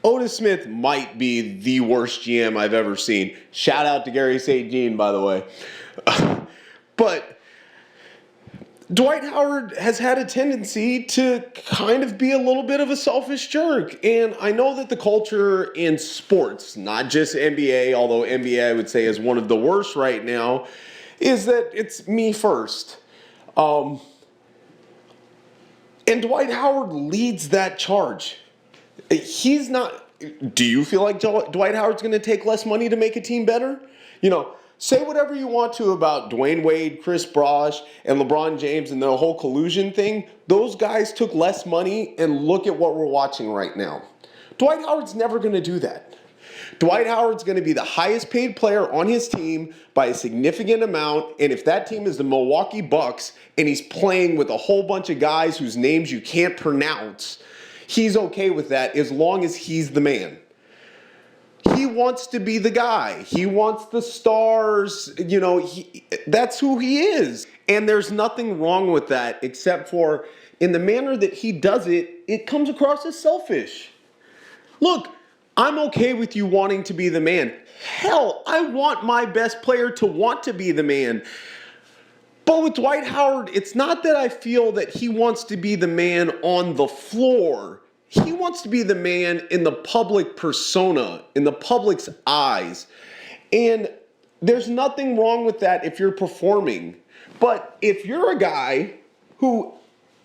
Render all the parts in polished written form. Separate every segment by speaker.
Speaker 1: Otis Smith might be the worst GM I've ever seen. Shout out to Gary St. Jean, by the way. But Dwight Howard has had a tendency to kind of be a little bit of a selfish jerk. And I know that the culture in sports, not just NBA, although NBA I would say is one of the worst right now, is that it's me first. And Dwight Howard leads that charge. He's not. Do you feel like Dwight Howard's going to take less money to make a team better? Say whatever you want to about Dwayne Wade, Chris Bosh, and LeBron James and the whole collusion thing. Those guys took less money, and look at what we're watching right now. Dwight Howard's never going to do that. Dwight Howard's going to be the highest paid player on his team by a significant amount, and if that team is the Milwaukee Bucks and he's playing with a whole bunch of guys whose names you can't pronounce, he's okay with that as long as he's the man. He wants to be the guy. He wants the stars. That's who he is. And there's nothing wrong with that except for in the manner that he does it, it comes across as selfish. Look, I'm okay with you wanting to be the man. Hell, I want my best player to want to be the man. But with Dwight Howard, it's not that I feel that he wants to be the man on the floor. He wants to be the man in the public persona, in the public's eyes. And there's nothing wrong with that if you're performing. But if you're a guy who,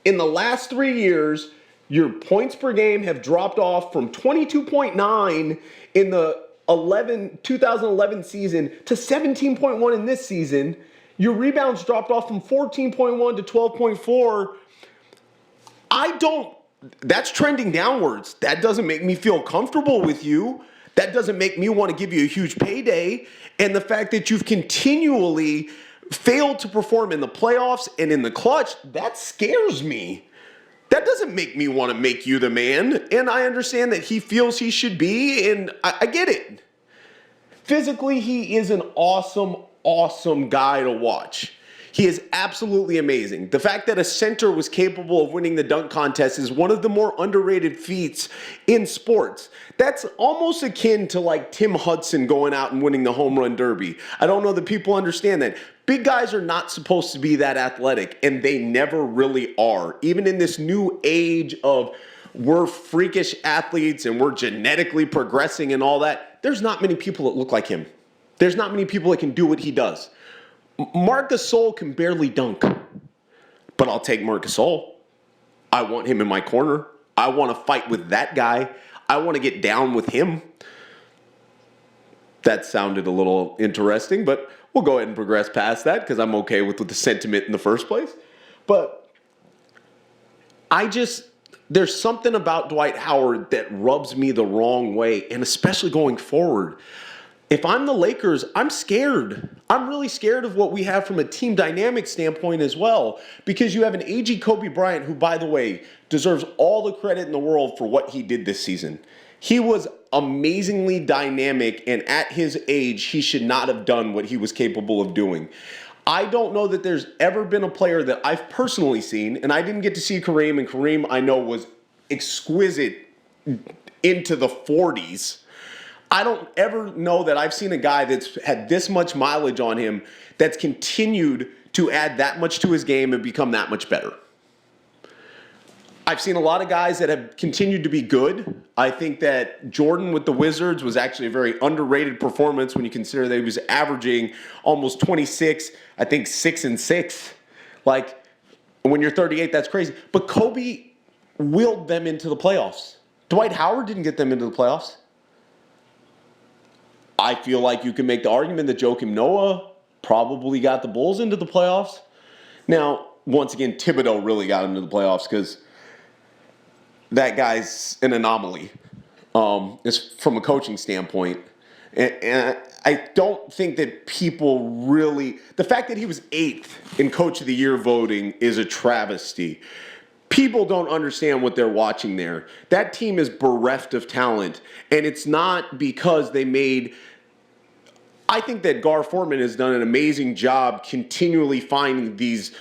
Speaker 1: in the last 3 years, your points per game have dropped off from 22.9 in the 2011 season to 17.1 in this season, your rebounds dropped off from 14.1 to 12.4. That's trending downwards. That doesn't make me feel comfortable with you. That doesn't make me want to give you a huge payday. And the fact that you've continually failed to perform in the playoffs and in the clutch, that scares me. That doesn't make me want to make you the man. And I understand that he feels he should be, and I get it. Physically, he is an awesome, awesome guy to watch. He is absolutely amazing. The fact that a center was capable of winning the dunk contest is one of the more underrated feats in sports. That's almost akin to like Tim Hudson going out and winning the home run derby. I don't know that people understand that. Big guys are not supposed to be that athletic, and they never really are. Even in this new age of we're freakish athletes and we're genetically progressing and all that, there's not many people that look like him. There's not many people that can do what he does. Marc Gasol can barely dunk, but I'll take Marc Gasol. I want him in my corner. I want to fight with that guy. I want to get down with him. That sounded a little interesting, but we'll go ahead and progress past that because I'm okay with the sentiment in the first place. But there's something about Dwight Howard that rubs me the wrong way, and especially going forward. If I'm the Lakers, I'm scared. I'm really scared of what we have from a team dynamic standpoint as well, because you have an AG Kobe Bryant who, by the way, deserves all the credit in the world for what he did this season. He was amazingly dynamic, and at his age, he should not have done what he was capable of doing. I don't know that there's ever been a player that I've personally seen, and I didn't get to see Kareem, and Kareem I know was exquisite into the 40s. I don't ever know that I've seen a guy that's had this much mileage on him that's continued to add that much to his game and become that much better. I've seen a lot of guys that have continued to be good. I think that Jordan with the Wizards was actually a very underrated performance when you consider that he was averaging almost 26, I think 6 and 6. Like, when you're 38, that's crazy. But Kobe willed them into the playoffs. Dwight Howard didn't get them into the playoffs. I feel like you can make the argument that Joakim Noah probably got the Bulls into the playoffs. Now, once again, Thibodeau really got him to the playoffs because that guy's an anomaly. It's from a coaching standpoint. And I don't think that people really... The fact that he was 8th in Coach of the Year voting is a travesty. People don't understand what they're watching there. That team is bereft of talent, and it's not because they made... I think that Gar Forman has done an amazing job continually finding these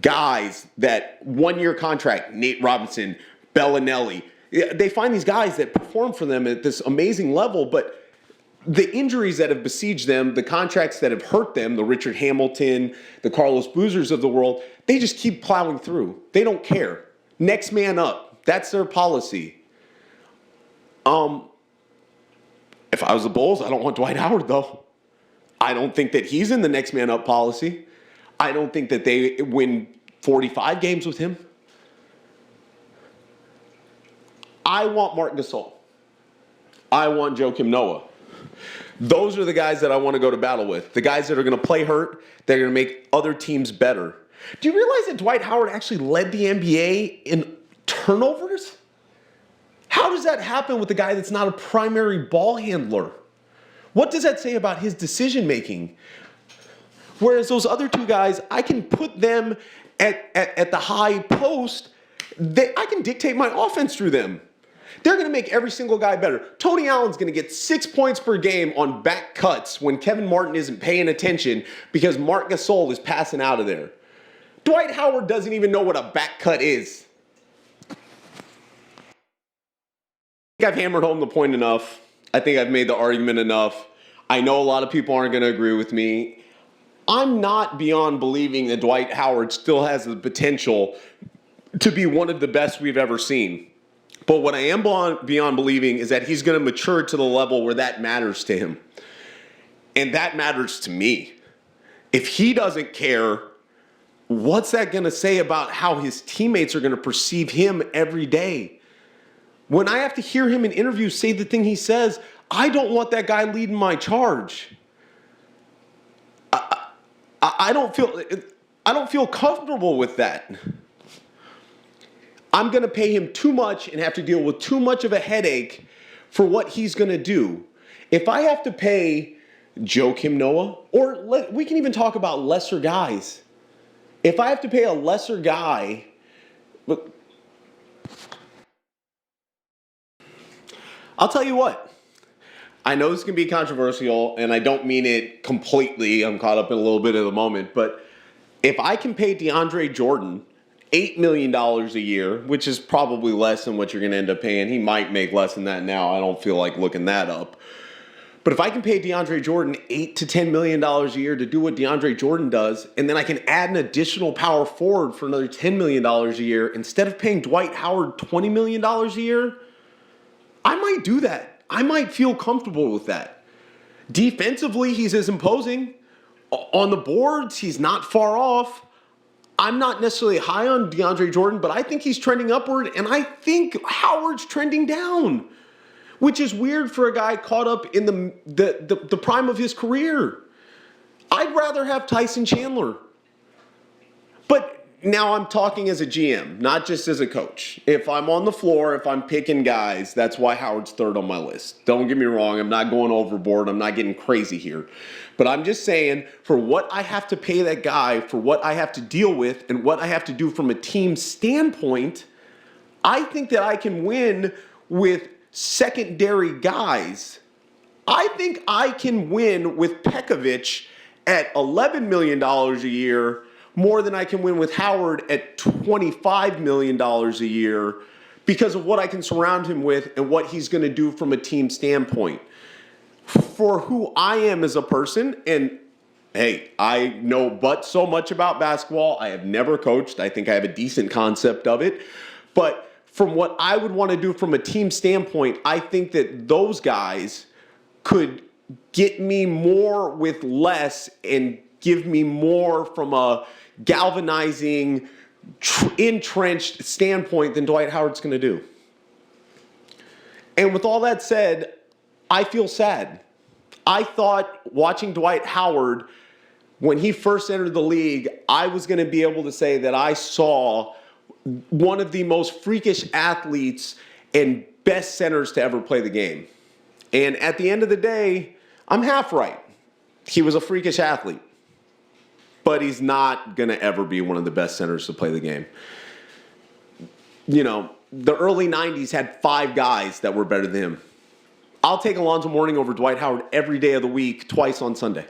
Speaker 1: guys that one-year contract, Nate Robinson, Bellinelli, They find these guys that perform for them at this amazing level, but the injuries that have besieged them, the contracts that have hurt them, the Richard Hamilton, the Carlos Boozers of the world, they just keep plowing through. They don't care. Next man up. That's their policy. If I was the Bulls, I don't want Dwight Howard, though. I don't think that he's in the next man up policy. I don't think that they win 45 games with him. I want Marc Gasol. I want Joakim Noah. Those are the guys that I want to go to battle with. The guys that are going to play hurt, they're going to make other teams better. Do you realize that Dwight Howard actually led the NBA in turnovers? How does that happen with a guy that's not a primary ball handler? What does that say about his decision making? Whereas those other two guys, I can put them at the high post. I can dictate my offense through them. They're going to make every single guy better. Tony Allen's going to get 6 points per game on back cuts when Kevin Martin isn't paying attention because Marc Gasol is passing out of there. Dwight Howard doesn't even know what a back cut is. I think I've hammered home the point enough. I think I've made the argument enough. I know a lot of people aren't going to agree with me. I'm not beyond believing that Dwight Howard still has the potential to be one of the best we've ever seen. But what I am beyond believing is that he's going to mature to the level where that matters to him. And that matters to me. If he doesn't care, what's that going to say about how his teammates are going to perceive him every day? When I have to hear him in interviews say the thing he says, I don't want that guy leading my charge. I don't feel comfortable with that. I'm going to pay him too much and have to deal with too much of a headache for what he's going to do. If I have to pay Joakim Noah, or we can even talk about lesser guys. If I have to pay a lesser guy, look, I'll tell you what. I know this can be controversial, and I don't mean it completely. I'm caught up in a little bit of the moment. But if I can pay DeAndre Jordan $8 million a year, which is probably less than what you're going to end up paying. He might make less than that now. I don't feel like looking that up. But if I can pay DeAndre Jordan $8 to $10 million a year to do what DeAndre Jordan does, and then I can add an additional power forward for another $10 million a year, instead of paying Dwight Howard $20 million a year, I might do that. I might feel comfortable with that. Defensively, he's as imposing. On the boards, he's not far off. I'm not necessarily high on DeAndre Jordan, but I think he's trending upward, and I think Howard's trending down, which is weird for a guy caught up in the prime of his career. I'd rather have Tyson Chandler. But now I'm talking as a GM, not just as a coach. If I'm on the floor, if I'm picking guys, that's why Howard's third on my list. Don't get me wrong. I'm not going overboard. I'm not getting crazy here. But I'm just saying, for what I have to pay that guy, for what I have to deal with, and what I have to do from a team standpoint, I think that I can win with secondary guys. I think I can win with Pekovic at $11 million a year more than I can win with Howard at $25 million a year because of what I can surround him with and what he's going to do from a team standpoint. For who I am as a person, and hey, I know but so much about basketball. I have never coached. I think I have a decent concept of it. But from what I would want to do from a team standpoint, I think that those guys could get me more with less and give me more from a galvanizing, entrenched standpoint than Dwight Howard's going to do. And with all that said, I feel sad. I thought watching Dwight Howard, when he first entered the league, I was going to be able to say that I saw one of the most freakish athletes and best centers to ever play the game. And at the end of the day, I'm half right. He was a freakish athlete. But he's not going to ever be one of the best centers to play the game. You know, the early 90s had 5 guys that were better than him. I'll take Alonzo Mourning over Dwight Howard every day of the week, twice on Sunday.